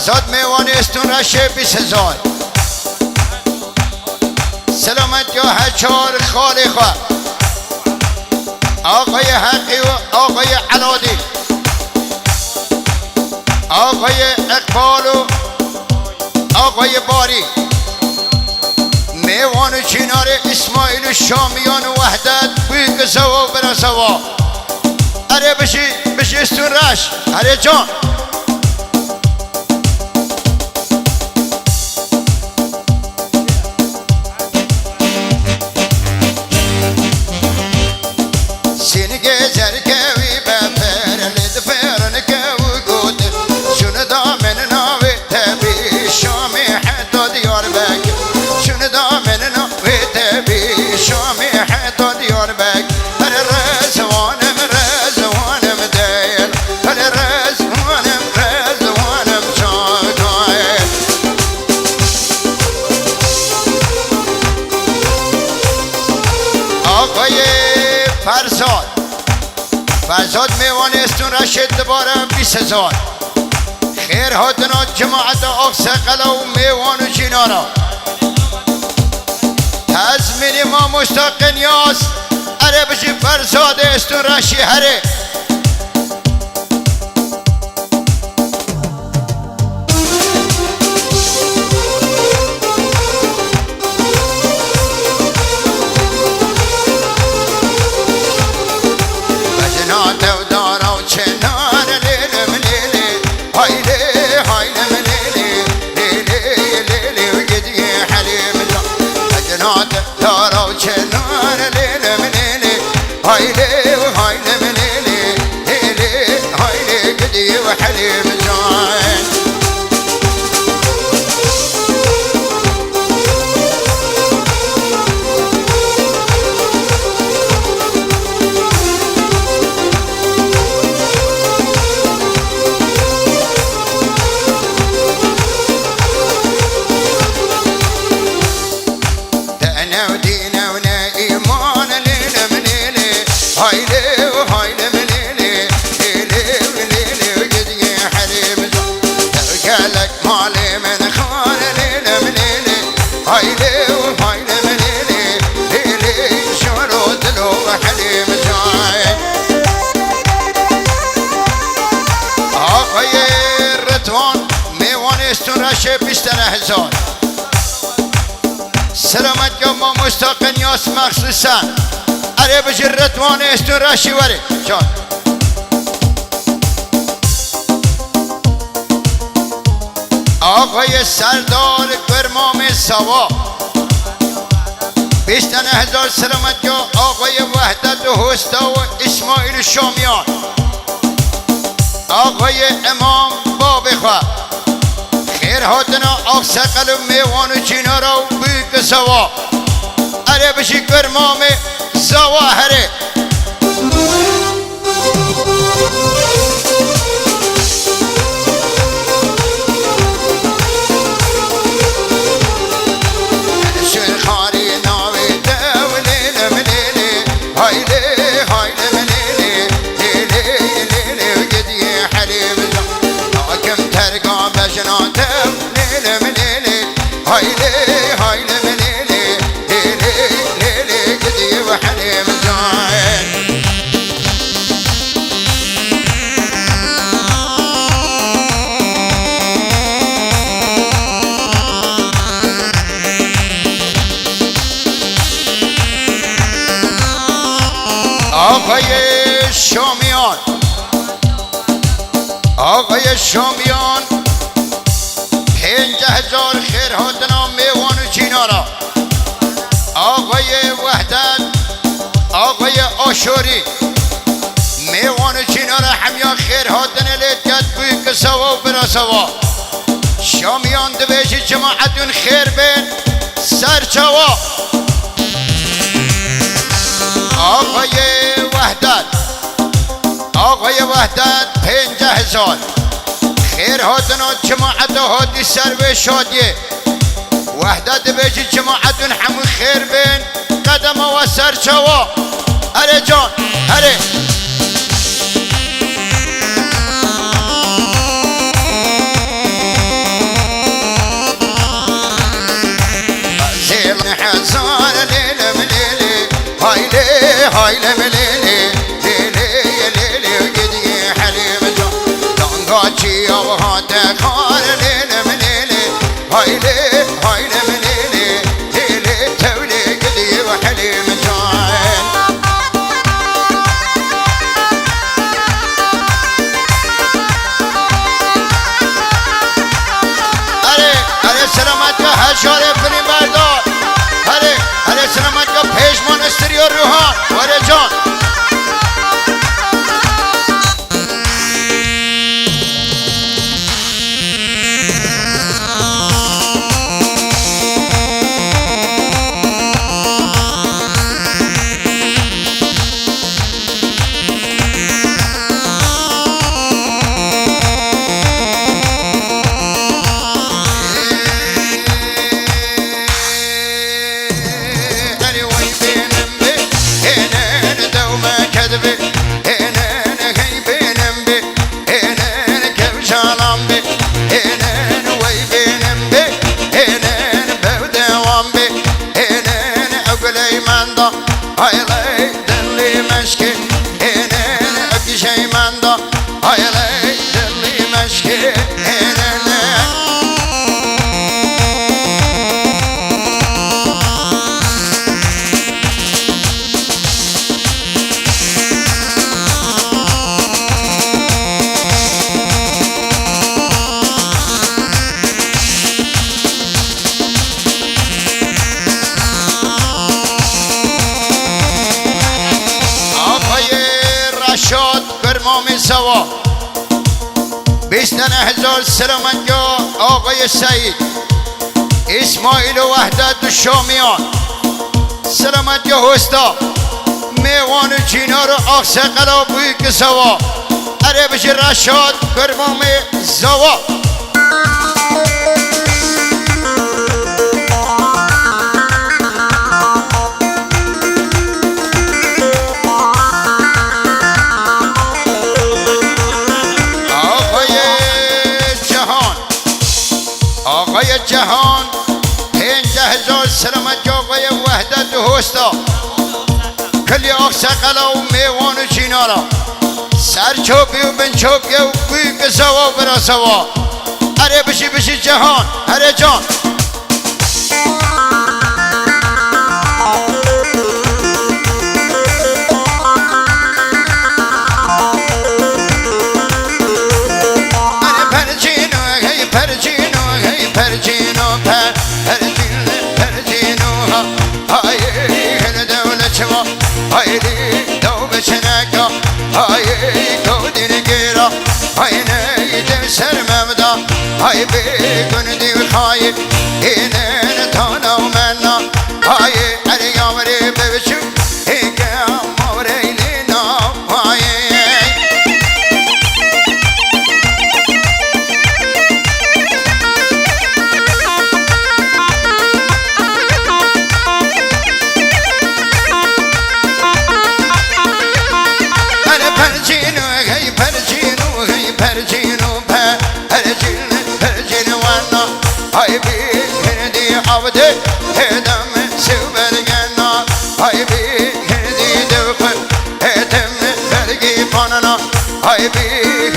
فرزاد میوان استون رشه 20,000 سلامت یا هچار خالی خواه آقای حقی و آقای علادی آقای اقبال و آقای باری میوان چینار اسماعیل و شامیان و وحدت بوی سوا و برا سوا اره بشی استون رش اره جان سینگه زرگوی بپر لدفرن گو گود شون دامن ناوی تبی شامی حتی دیار بک شون دامن ناوی تبی شامی حتی دیار بک هر رزوانم دیل هر رزوانم چاکای آقای فرزاد میوان استون رشد دوباره 20,000 خیر هاتنا جماعت آقسقلا و میوان و جینانا تزمین ما مشتاق نیاز اره بشی فرزاد استون رشی هره هايلي وهايلي مليلي ليلي هايلي قدي وحليم زين دعنا ودينا ونايمان ليلة مليلي هايلي وهايلي مليلي ليلي ليلي وقدي حليم قالك مالي من خان ليلة مليلي هايلي وهايلي مليلي ليلي شرود له حليم زين آقای رضوان میوان استون رشه 20,000 سلامت یا ما مشتاق نیاز مخصوصا اره بجی رضوان استون رشی وره جان آقای سردار گرمام سوا 20,000 سلامت یا آقای وحدت و حستا و اسماعیل شامیان آقای امام بابخوا خیر هاتنا آقسقل و میوان و چینارا و بیگ سوا اره بشی گرمام سوا هره شرخاری ناوی دولیل ملیلی هایلی هایلی ملیلی لیلی لیلی وقدی حلیم حاکم ترقا بجنا دولیل ملیلی هایلی هایلی ملیلی لیلی لیلی قدی وحلیم زين آقای شامیان آقای شامیان 5,000 خیر هاتنا میوان و چینارا آقای وحدت آقای آشوری میوان و چینارا همیا خیر هاتن لیتکت بوی که سوا و برا سوا شامیان دویش جماعتون خیر بین سرچوا آقای وحدت 5,000 خیر هاتنا جماعت هاتی سر به شادیه وحدت بیجی جماعتون همون خیر بین قدم و سر چوا هره جان هره حزان ليلة مليلي هاي لي هاي لمليلي ليلي ليلي قدي حليم جان دانقاتشي او هاتا خان ليلة مليلي هاي لي هاي لمليلي ليلي تولي قدي وحليم جان سلامت کا هشاره فری بردار هره سلامت کا پیشمان استری و روحان وره جان سوا 20,000 سلامت جا آقای سعید اسماعیل و وحدت و شامیان سلامت جا هستا میوان و چینا رو آقسه قلا بوی که سوا اره بشه رشاد برمام زوا آقای جهان 15,000 سلامت جا آقای وحدت و هستا کلی آقسه قلا و میوان و چینارا سر چوبی و بن چوبی و بوی که سوا برا سوا اره بشی جهان اره جان هاي بيكون دي وخايب هنا تانا ومنا هاي اريا وري ببشو هيك موري لنا هاي انا برجينو هاي برجينو هاي برجينو هاي بي هندي عبدي هدم سوبر جنا هاي بي هندي دوخ هدم برقي باننا هاي بي